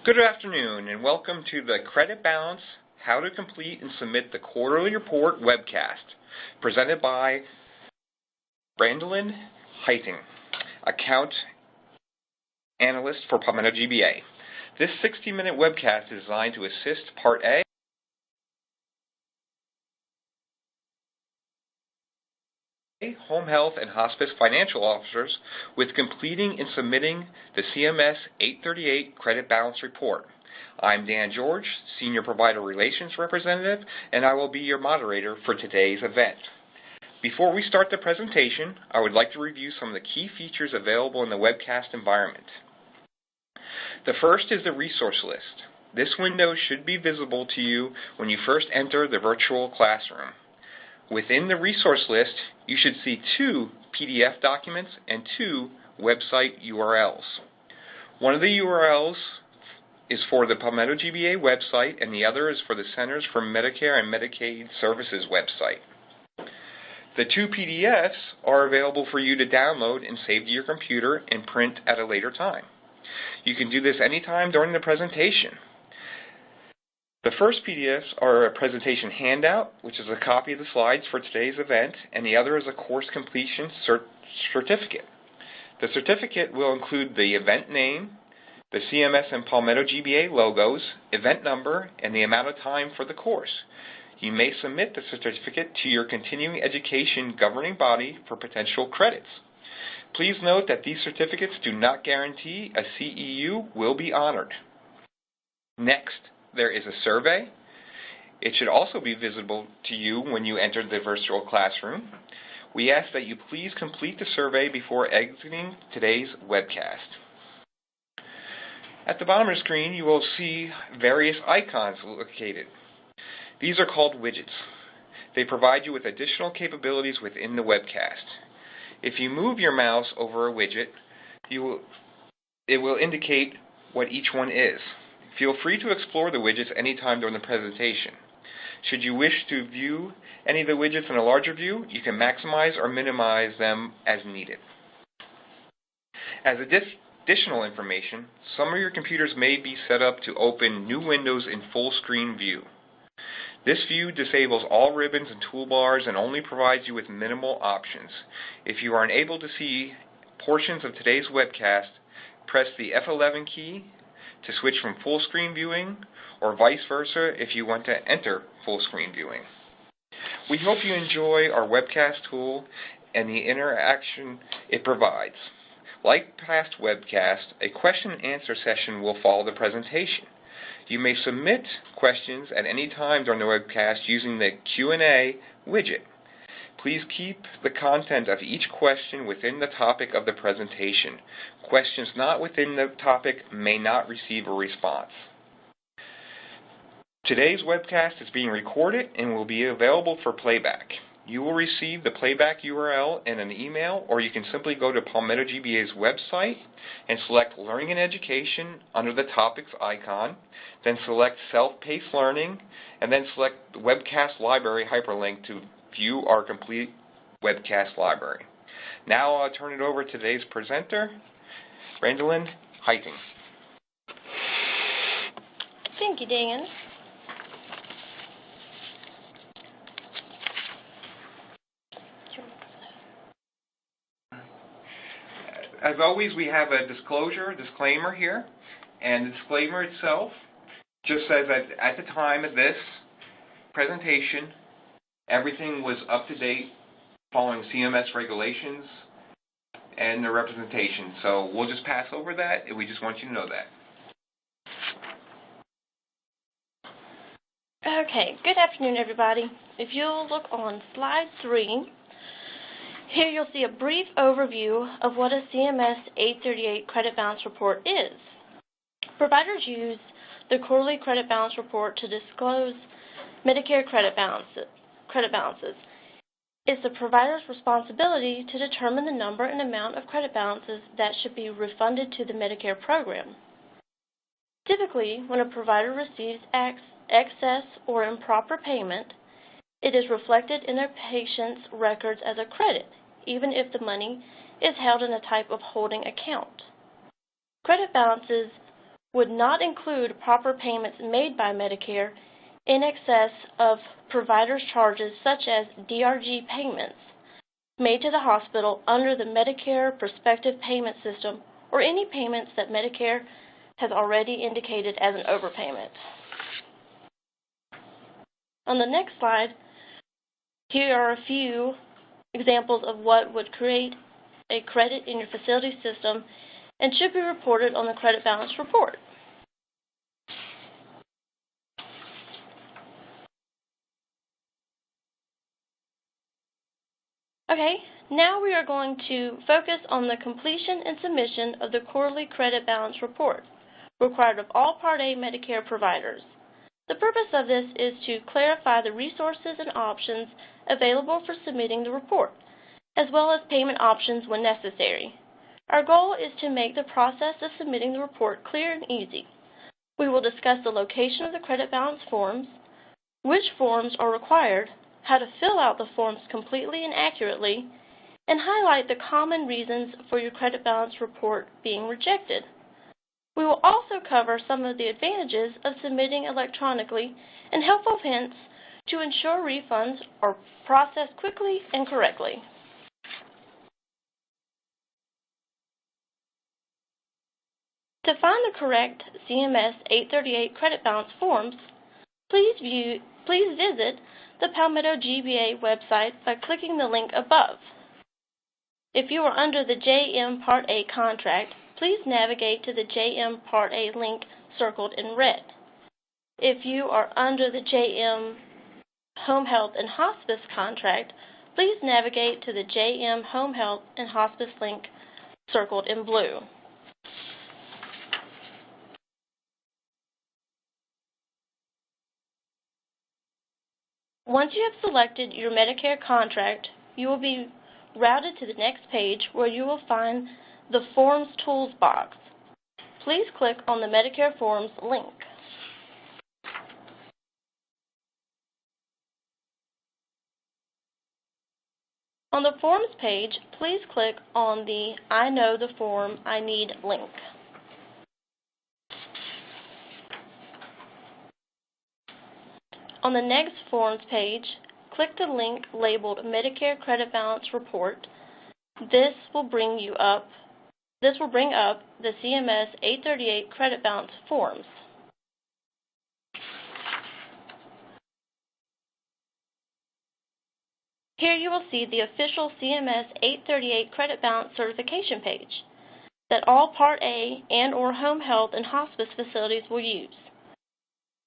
Good afternoon and welcome to the Credit Balance, How to Complete and Submit the Quarterly Report webcast, presented by Brandolyn Heiting, Account Analyst for PalmettoGBA. This 60-minute webcast is designed to assist Part A Home Health and Hospice Financial Officers with completing and submitting the CMS 838 Credit Balance Report. I'm Dan George, Senior Provider Relations Representative, and I will be your moderator for today's event. Before we start the presentation, I would like to review some of the key features available in the webcast environment. The first is the resource list. This window should be visible to you when you first enter the virtual classroom. Within the resource list, you should see 2 PDF documents and 2 website URLs. One of the URLs is for the PalmettoGBA website, and the other is for the Centers for Medicare and Medicaid Services website. The 2 PDFs are available for you to download and save to your computer and print at a later time. You can do this anytime during the presentation. The first PDFs are a presentation handout, which is a copy of the slides for today's event, and the other is a course completion certificate. The certificate will include the event name, the CMS and PalmettoGBA logos, event number, and the amount of time for the course. You may submit the certificate to your continuing education governing body for potential credits. Please note that these certificates do not guarantee a CEU will be honored. Next, there is a survey. It should also be visible to you when you enter the virtual classroom. We ask that you please complete the survey before exiting today's webcast. At the bottom of the screen, you will see various icons located. These are called widgets. They provide you with additional capabilities within the webcast. If you move your mouse over a widget, it will indicate what each one is. Feel free to explore the widgets anytime during the presentation. Should you wish to view any of the widgets in a larger view, you can maximize or minimize them as needed. As additional information, some of your computers may be set up to open new windows in full screen view. This view disables all ribbons and toolbars and only provides you with minimal options. If you are unable to see portions of today's webcast, press the F11 key to switch from full screen viewing, or vice versa if you want to enter full screen viewing. We hope you enjoy our webcast tool and the interaction it provides. Like past webcasts, a question and answer session will follow the presentation. You may submit questions at any time during the webcast using the Q&A widget. Please keep the content of each question within the topic of the presentation. Questions not within the topic may not receive a response. Today's webcast is being recorded and will be available for playback. You will receive the playback URL in an email, or you can simply go to PalmettoGBA's website and select Learning and Education under the Topics icon, then select Self-Paced Learning, and then select the Webcast Library hyperlink to view our complete webcast library. Now I'll turn it over to today's presenter, Brandolyn Heiting. Thank you, Dan. As always, we have a disclaimer here, and the disclaimer itself just says that at the time of this presentation, everything was up to date following CMS regulations and the representation. So we'll just pass over that, and we just want you to know that. Okay, good afternoon, everybody. If you'll look on slide 3, here you'll see a brief overview of what a CMS 838 Credit Balance Report is. Providers use the Quarterly Credit Balance Report to disclose Medicare credit balances. It's the provider's responsibility to determine the number and amount of credit balances that should be refunded to the Medicare program. Typically, when a provider receives excess or improper payment, it is reflected in their patient's records as a credit, even if the money is held in a type of holding account. Credit balances would not include proper payments made by Medicare in excess of providers' charges such as DRG payments made to the hospital under the Medicare Prospective Payment System or any payments that Medicare has already indicated as an overpayment. On the next slide, here are a few examples of what would create a credit in your facility system and should be reported on the credit balance report. Okay, now we are going to focus on the completion and submission of the quarterly credit balance report, required of all Part A Medicare providers. The purpose of this is to clarify the resources and options available for submitting the report, as well as payment options when necessary. Our goal is to make the process of submitting the report clear and easy. We will discuss the location of the credit balance forms, which forms are required, how to fill out the forms completely and accurately, and highlight the common reasons for your credit balance report being rejected. We will also cover some of the advantages of submitting electronically and helpful hints to ensure refunds are processed quickly and correctly. To find the correct CMS 838 credit balance forms, please visit the PalmettoGBA website by clicking the link above. If you are under the JM Part A contract, please navigate to the JM Part A link circled in red. If you are under the JM Home Health and Hospice contract, please navigate to the JM Home Health and Hospice link circled in blue. Once you have selected your Medicare contract, you will be routed to the next page where you will find the Forms Tools box. Please click on the Medicare Forms link. On the Forms page, please click on the I know the form I need link. On the next Forms page, click the link labeled Medicare Credit Balance Report. This will bring up the CMS 838 Credit Balance Forms. Here you will see the official CMS 838 Credit Balance Certification page that all Part A and/or home health and hospice facilities will use.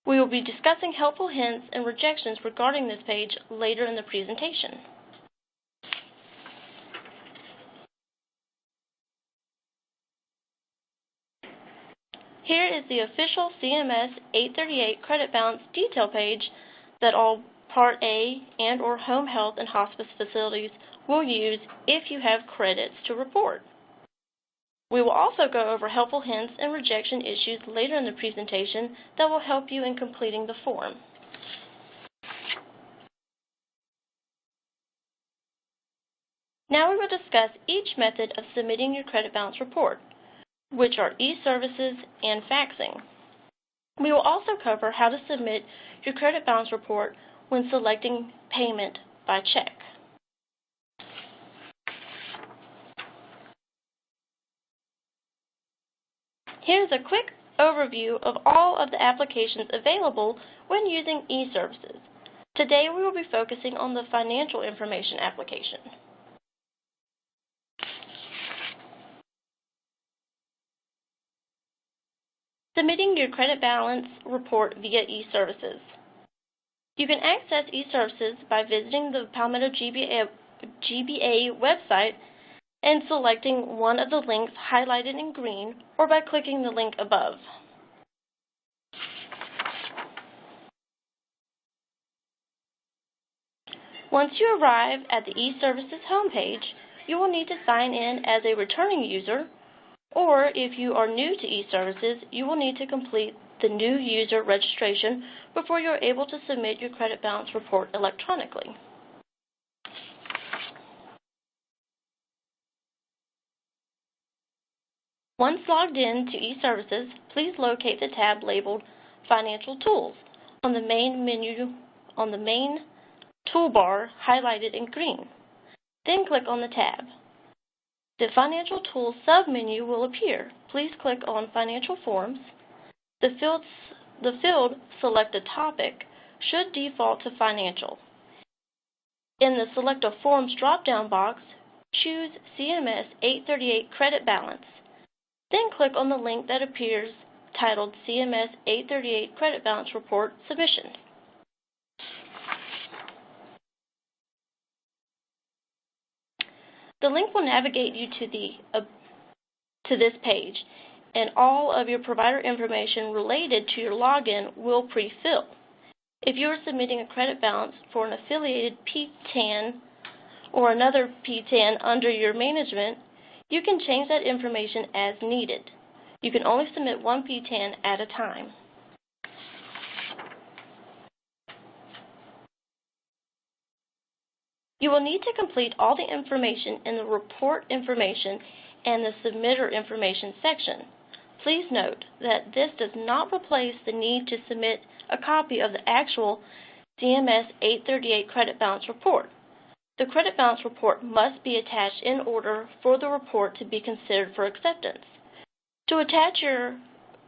We will be discussing helpful hints and rejections regarding this page later in the presentation. Here is the official CMS 838 Credit Balance Detail page that all Part A and/or home health and hospice facilities will use if you have credits to report. We will also go over helpful hints and rejection issues later in the presentation that will help you in completing the form. Now we will discuss each method of submitting your credit balance report, which are eServices and faxing. We will also cover how to submit your credit balance report when selecting payment by check. Here's a quick overview of all of the applications available when using eServices. Today we will be focusing on the financial information application. Submitting your credit balance report via eServices. You can access eServices by visiting the PalmettoGBA website and selecting one of the links highlighted in green, or by clicking the link above. Once you arrive at the eServices homepage, you will need to sign in as a returning user, or if you are new to eServices, you will need to complete the new user registration before you are able to submit your credit balance report electronically. Once logged in to eServices, please locate the tab labeled Financial Tools on the main toolbar highlighted in green. Then click on the tab. The Financial Tools submenu will appear. Please click on Financial Forms. The field Select a Topic should default to Financial. In the Select a Forms drop-down box, choose CMS 838 Credit Balance. Then click on the link that appears titled CMS 838 Credit Balance Report Submission. The link will navigate you to this page, and all of your provider information related to your login will pre-fill. If you are submitting a credit balance for an affiliated PTAN or another PTAN under your management, you can change that information as needed. You can only submit one PTAN at a time. You will need to complete all the information in the Report Information and the Submitter Information section. Please note that this does not replace the need to submit a copy of the actual CMS 838 Credit Balance Report. The Credit Balance Report must be attached in order for the report to be considered for acceptance. To attach your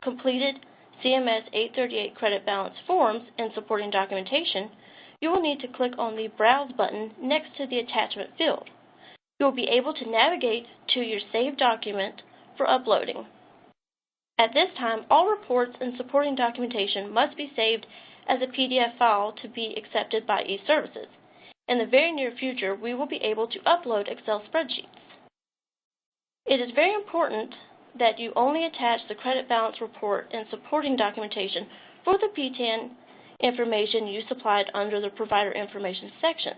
completed CMS 838 Credit Balance Forms and supporting documentation, you will need to click on the Browse button next to the attachment field. You will be able to navigate to your saved document for uploading. At this time, all reports and supporting documentation must be saved as a PDF file to be accepted by eServices. In the very near future, we will be able to upload Excel spreadsheets. It is very important that you only attach the credit balance report and supporting documentation for the PTAN information you supplied under the Provider Information section.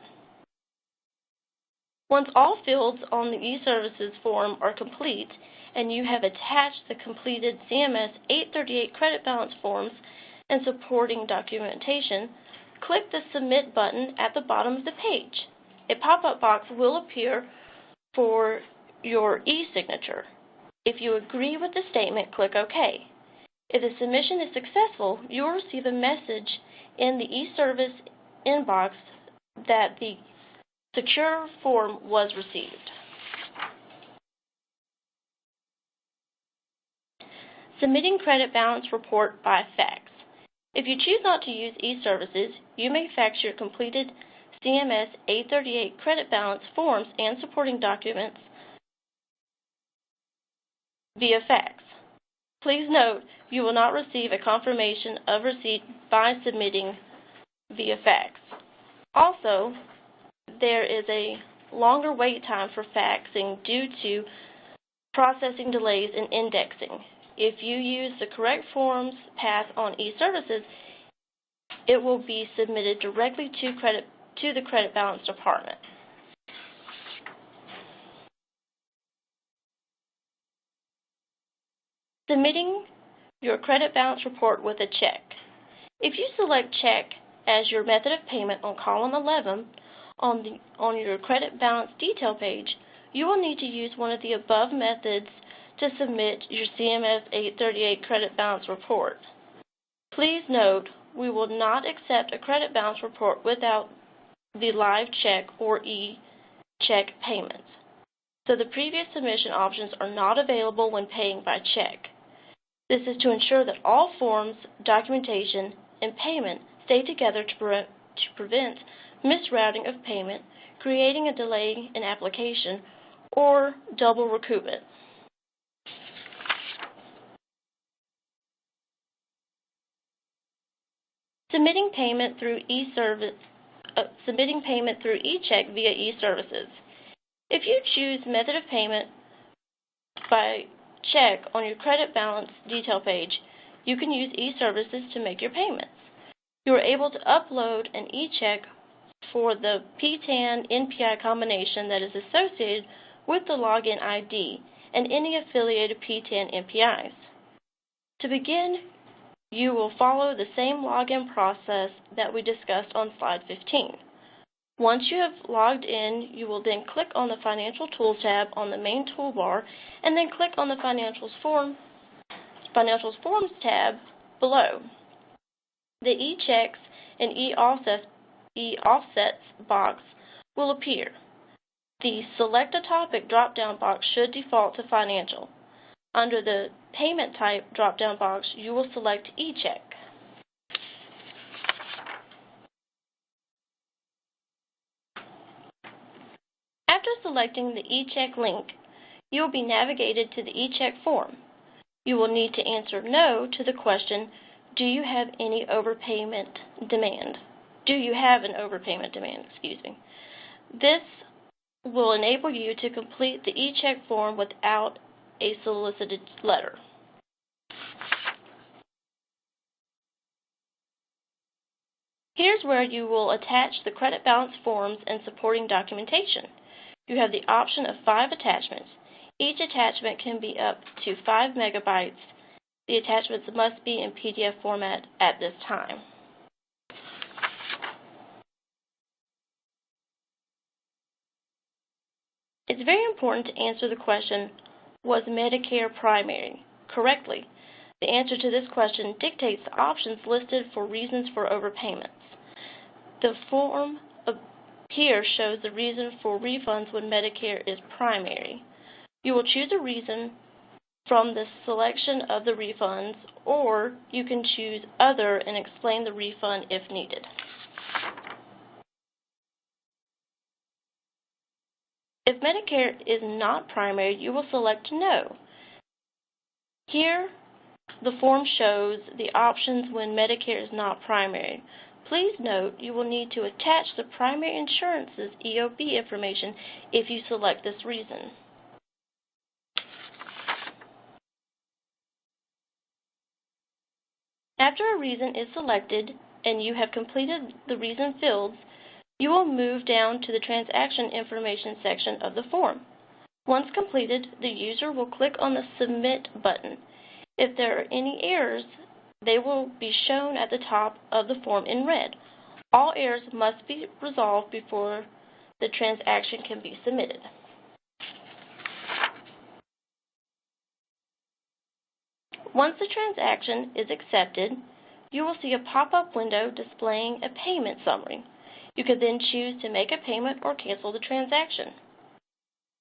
Once all fields on the eServices form are complete and you have attached the completed CMS 838 credit balance forms and supporting documentation, click the Submit button at the bottom of the page. A pop-up box will appear for your e-signature. If you agree with the statement, click OK. If the submission is successful, you will receive a message in the eService inbox that the secure form was received. Submitting credit balance report by fax. If you choose not to use eServices, you may fax your completed CMS 838 credit balance forms and supporting documents via fax. Please note, you will not receive a confirmation of receipt by submitting via fax. Also, there is a longer wait time for faxing due to processing delays in indexing. If you use the correct forms path on eServices, it will be submitted directly to the credit balance department. Submitting your credit balance report with a check. If you select check as your method of payment on column 11 on your credit balance detail page, you will need to use one of the above methods to submit your CMS 838 credit balance report. Please note, we will not accept a credit balance report without the live check or eCheck payments. So the previous submission options are not available when paying by check. This is to ensure that all forms, documentation, and payment stay together to prevent misrouting of payment, creating a delay in application, or double recoupment. Submitting payment through eCheck via eServices. If you choose method of payment by check on your credit balance detail page, you can use eServices to make your payments. You are able to upload an eCheck for the PTAN-NPI combination that is associated with the login ID and any affiliated PTAN-NPIs. To begin, you will follow the same login process that we discussed on slide 15. Once you have logged in, you will then click on the Financial Tools tab on the main toolbar and then click on the Financials Forms tab below. The eChecks and eOffsets box will appear. The Select a Topic drop-down box should default to Financial. Under the Payment Type drop-down box, you will select eCheck. After selecting the eCheck link, you will be navigated to the eCheck form. You will need to answer no to the question, do you have any overpayment demand? Do you have an overpayment demand, This will enable you to complete the eCheck form without a solicited letter. Here's where you will attach the credit balance forms and supporting documentation. You have the option of 5 attachments. Each attachment can be up to 5 megabytes. The attachments must be in PDF format at this time. It's very important to answer the question, was Medicare Primary, correctly. The answer to this question dictates the options listed for reasons for overpayments. The form here shows the reason for refunds when Medicare is primary. You will choose a reason from the selection of the refunds, or you can choose Other and explain the refund if needed. If Medicare is not primary, you will select No. Here, the form shows the options when Medicare is not primary. Please note you will need to attach the primary insurance's EOB information if you select this reason. After a reason is selected and you have completed the reason fields, you will move down to the transaction information section of the form. Once completed, the user will click on the Submit button. If there are any errors, they will be shown at the top of the form in red. All errors must be resolved before the transaction can be submitted. Once the transaction is accepted, you will see a pop-up window displaying a payment summary. You could then choose to make a payment or cancel the transaction.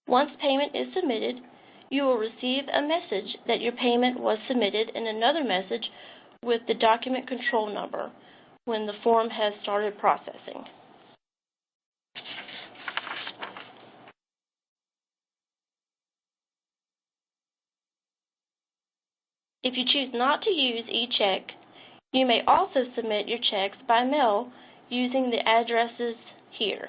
Once payment is submitted, you will receive a message that your payment was submitted and another message with the document control number when the form has started processing. If you choose not to use eCheck, you may also submit your checks by mail using the addresses here.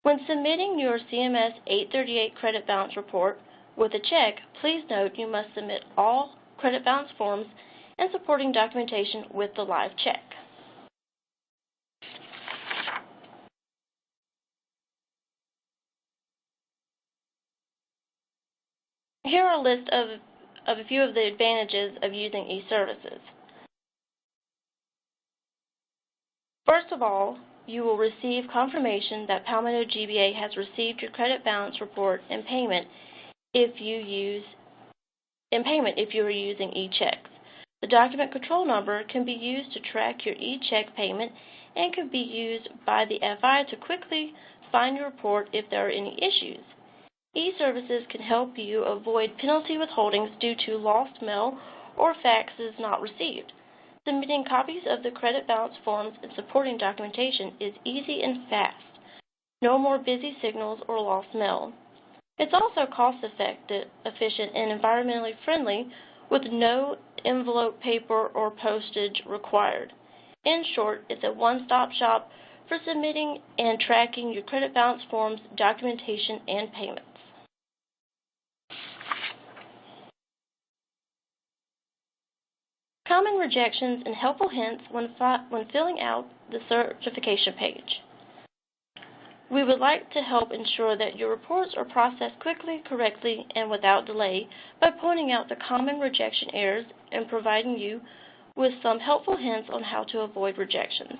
When submitting your CMS 838 credit balance report with a check, please note you must submit all credit balance forms and supporting documentation with the live check. Here are a list of a few of the advantages of using eServices. First of all, you will receive confirmation that PalmettoGBA has received your credit balance report and payment if you are using eChecks. The document control number can be used to track your eCheck payment and can be used by the FI to quickly find your report if there are any issues. eServices can help you avoid penalty withholdings due to lost mail or faxes not received. Submitting copies of the credit balance forms and supporting documentation is easy and fast. No more busy signals or lost mail. It's also cost-efficient and environmentally friendly with no envelope paper or postage required. In short, it's a one-stop shop for submitting and tracking your credit balance forms, documentation, and payments. Common rejections and helpful hints when filling out the certification page. We would like to help ensure that your reports are processed quickly, correctly, and without delay by pointing out the common rejection errors and providing you with some helpful hints on how to avoid rejections.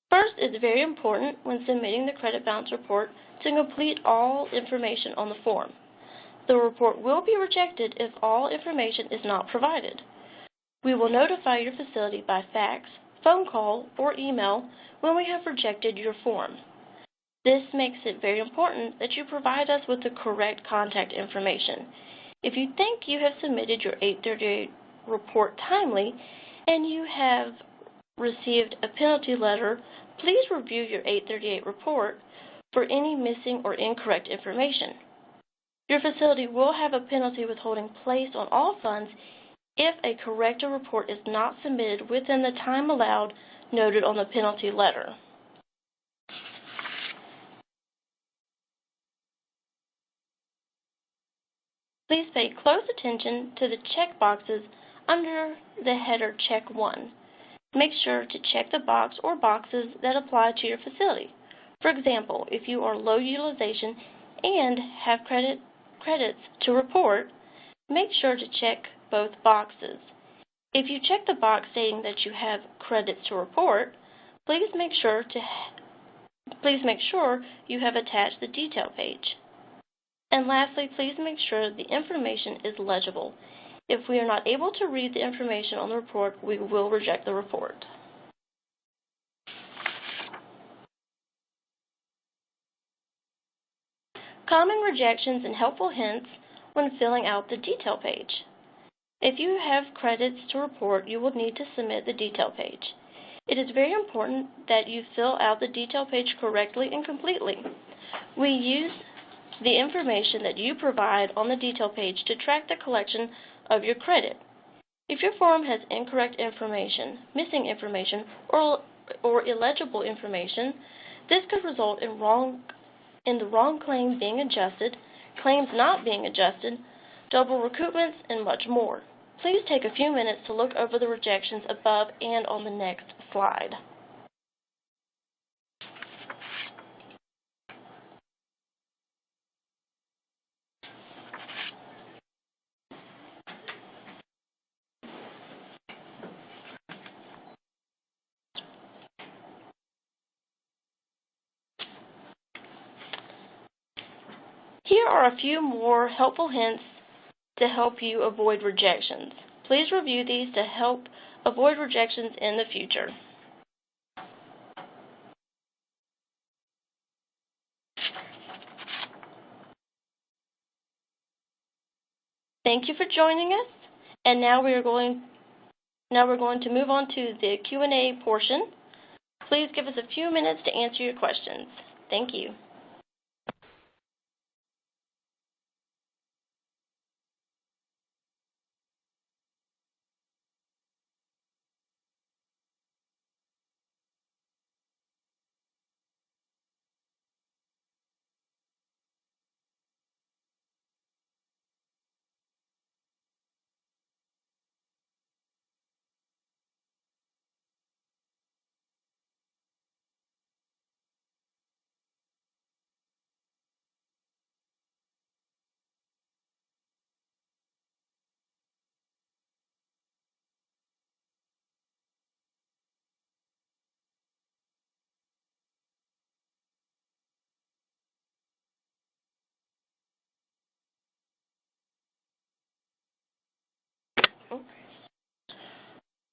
First, it's very important when submitting the credit balance report to complete all information on the form. The report will be rejected if all information is not provided. We will notify your facility by fax, phone call, or email when we have rejected your form. This makes it very important that you provide us with the correct contact information. If you think you have submitted your 838 report timely and you have received a penalty letter, please review your 838 report for any missing or incorrect information. Your facility will have a penalty withholding placed on all funds if a corrected report is not submitted within the time allowed noted on the penalty letter. Please pay close attention to the check boxes under the header Check 1. Make sure to check the box or boxes that apply to your facility. For example, if you are low utilization and have credits to report, make sure to check both boxes. If you check the box stating that you have credits to report, please make sure you have attached the detail page. And lastly, please make sure the information is legible. If we are not able to read the information on the report, we will reject the report. Common rejections and helpful hints when filling out the detail page. If you have credits to report, you will need to submit the detail page. It is very important that you fill out the detail page correctly and completely. We use the information that you provide on the detail page to track the collection of your credit. If your form has incorrect information, missing information, or illegible information, this could result in the wrong claim being adjusted, claims not being adjusted, double recoupments, and much more. Please take a few minutes to look over the rejections above and on the next slide. Here are a few more helpful hints to help you avoid rejections. Please review these to help avoid rejections in the future. Thank you for joining us, and now we're going to move on to the Q&A portion. Please give us a few minutes to answer your questions. Thank you.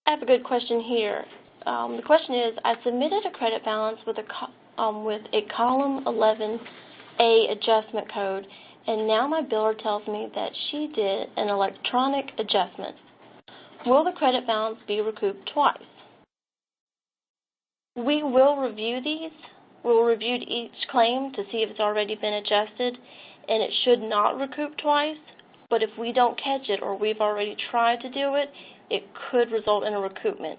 I have a good question here. The question is, I submitted a credit balance with a column 11A adjustment code, and now my biller tells me that she did an electronic adjustment. Will the credit balance be recouped twice? We will review these. We'll review each claim to see if it's already been adjusted, and it should not recoup twice. But if we don't catch it or we've already tried to do it, it could result in a recoupment.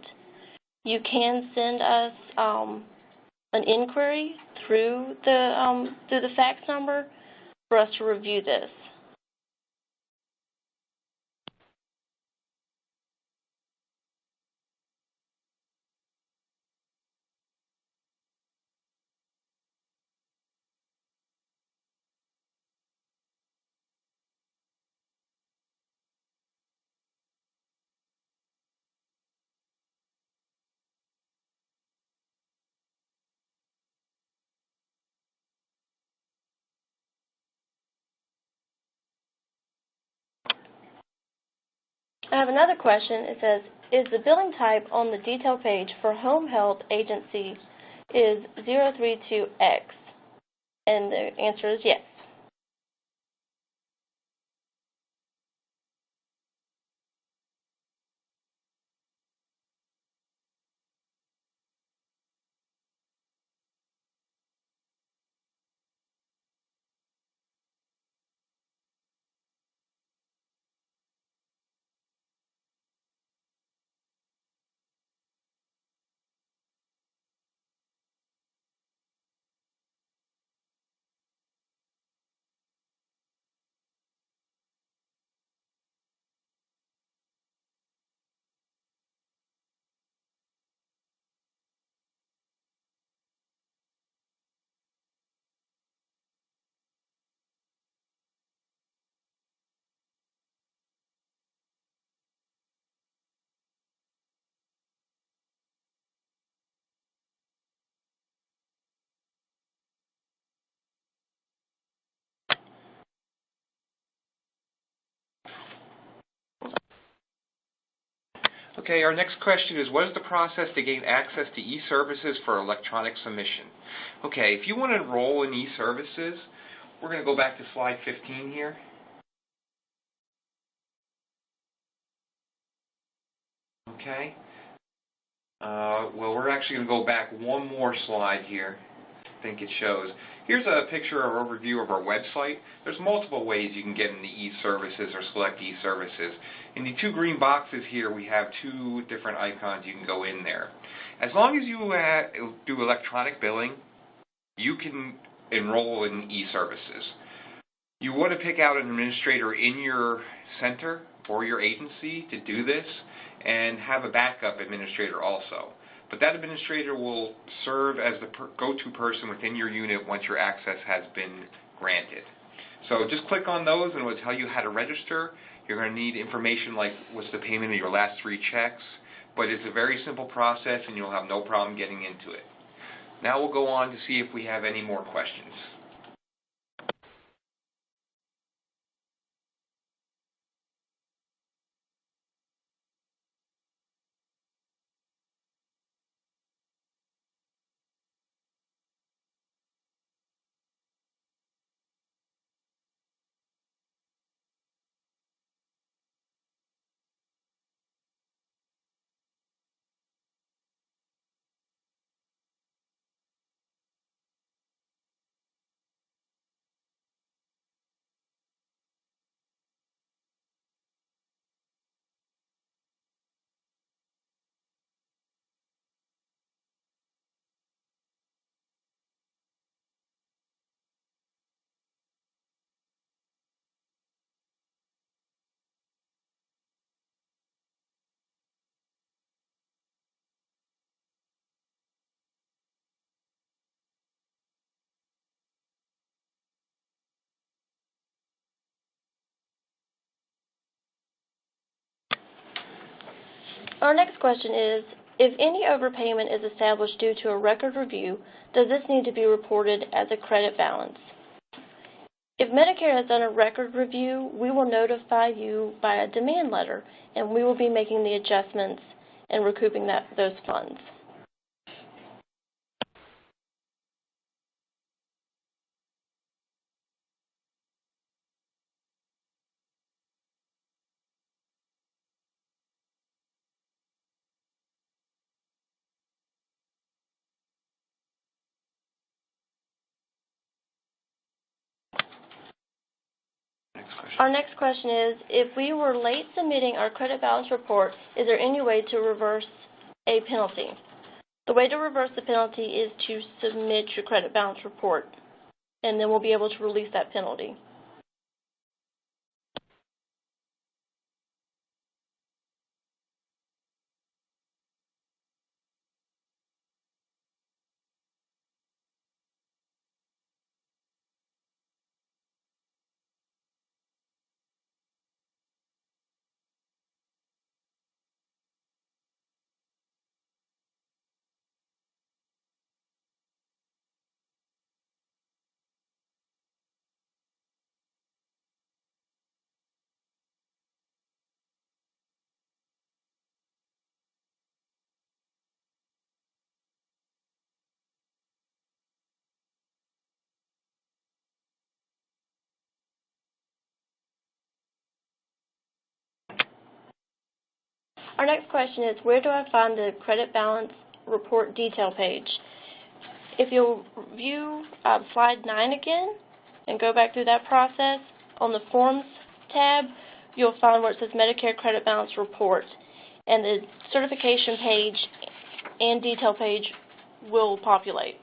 You can send us an inquiry through the fax number for us to review this. I have another question. It says, is the billing type on the detail page for home health agency is 032X? And the answer is yes. Okay, our next question is, what is the process to gain access to eServices for electronic submission? Okay, if you want to enroll in eServices, we're going to go back to slide 15 here. Okay. Well, we're actually going to go back one more slide here. I think it shows. Here's a picture or overview of our website. There's multiple ways you can get into eServices or select eServices. In the two green boxes here, we have two different icons you can go in there. As long as you do electronic billing, you can enroll in eServices. You want to pick out an administrator in your center or your agency to do this, and have a backup administrator also. But that administrator will serve as the go-to person within your unit once your access has been granted. So just click on those and it will tell you how to register. You're going to need information like what's the payment of your last 3 checks, but it's a very simple process and you'll have no problem getting into it. Now we'll go on to see if we have any more questions. Our next question is, if any overpayment is established due to a record review, does this need to be reported as a credit balance? If Medicare has done a record review, we will notify you by a demand letter, and we will be making the adjustments and recouping those funds. Our next question is, if we were late submitting our credit balance report, is there any way to reverse a penalty? The way to reverse the penalty is to submit your credit balance report, and then we'll be able to release that penalty. Our next question is, where do I find the credit balance report detail page? If you'll view slide 9 again and go back through that process, on the Forms tab, you'll find where it says Medicare Credit Balance Report, and the certification page and detail page will populate.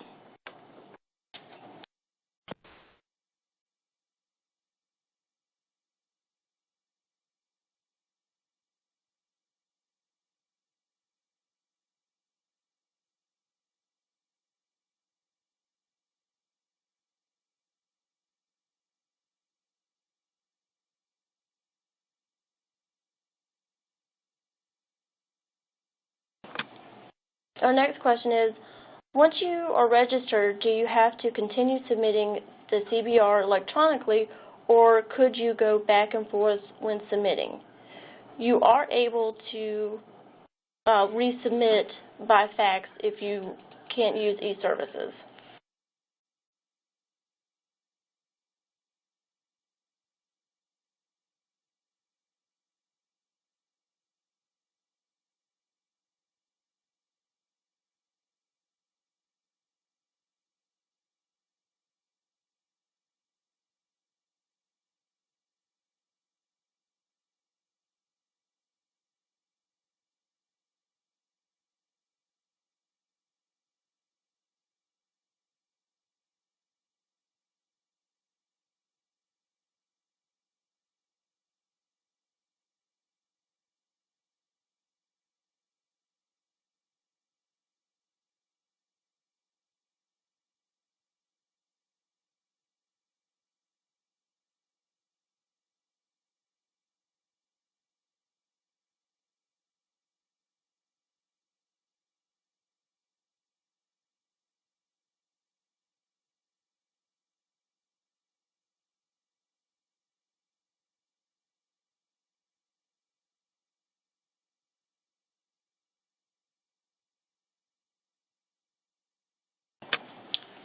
Our next question is, once you are registered, do you have to continue submitting the CBR electronically, or could you go back and forth when submitting? You are able to resubmit by fax if you can't use eServices.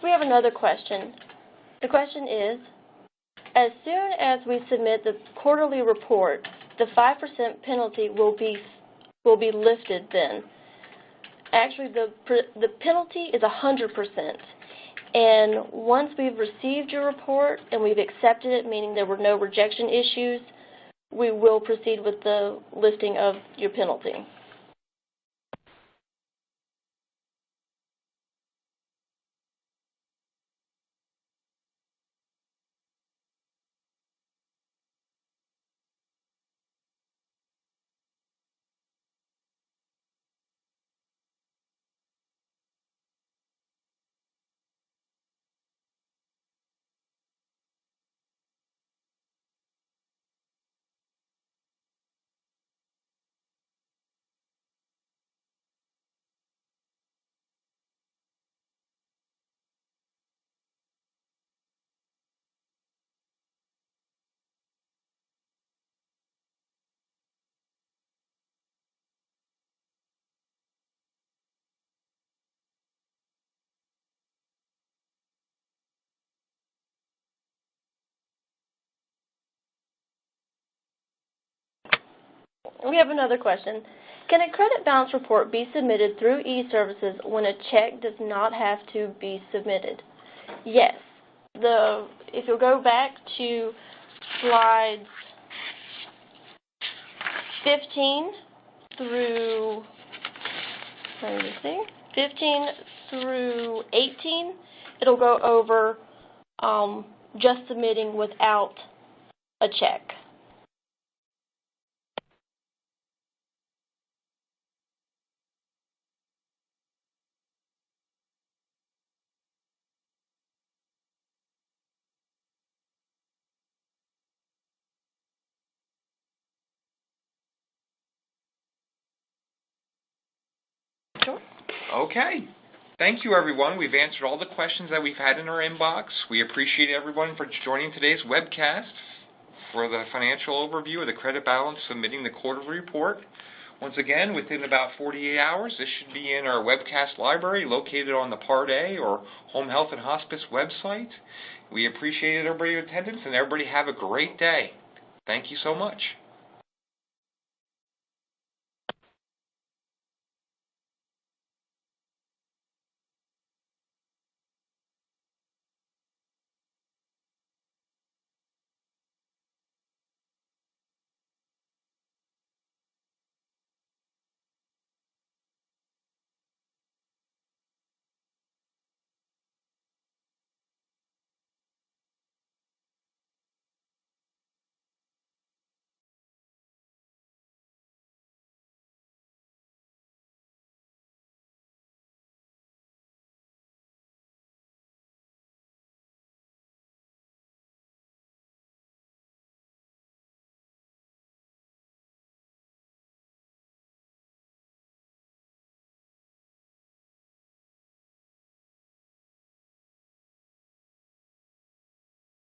We have another question. The question is, as soon as we submit the quarterly report, the 5% penalty will be lifted then. Actually, the penalty is 100%. And once we've received your report and we've accepted it, meaning there were no rejection issues, we will proceed with the lifting of your penalty. We have another question. Can a credit balance report be submitted through eServices when a check does not have to be submitted? Yes. If you'll go back to slides 15 through, 15 through 18, it'll go over just submitting without a check. Sure. Okay. Thank you, everyone. We've answered all the questions that we've had in our inbox. We appreciate everyone for joining today's webcast for the financial overview of the credit balance submitting the quarterly report. Once again, within about 48 hours, this should be in our webcast library located on the Part A or Home Health and Hospice website. We appreciate everybody's attendance, and everybody have a great day. Thank you so much.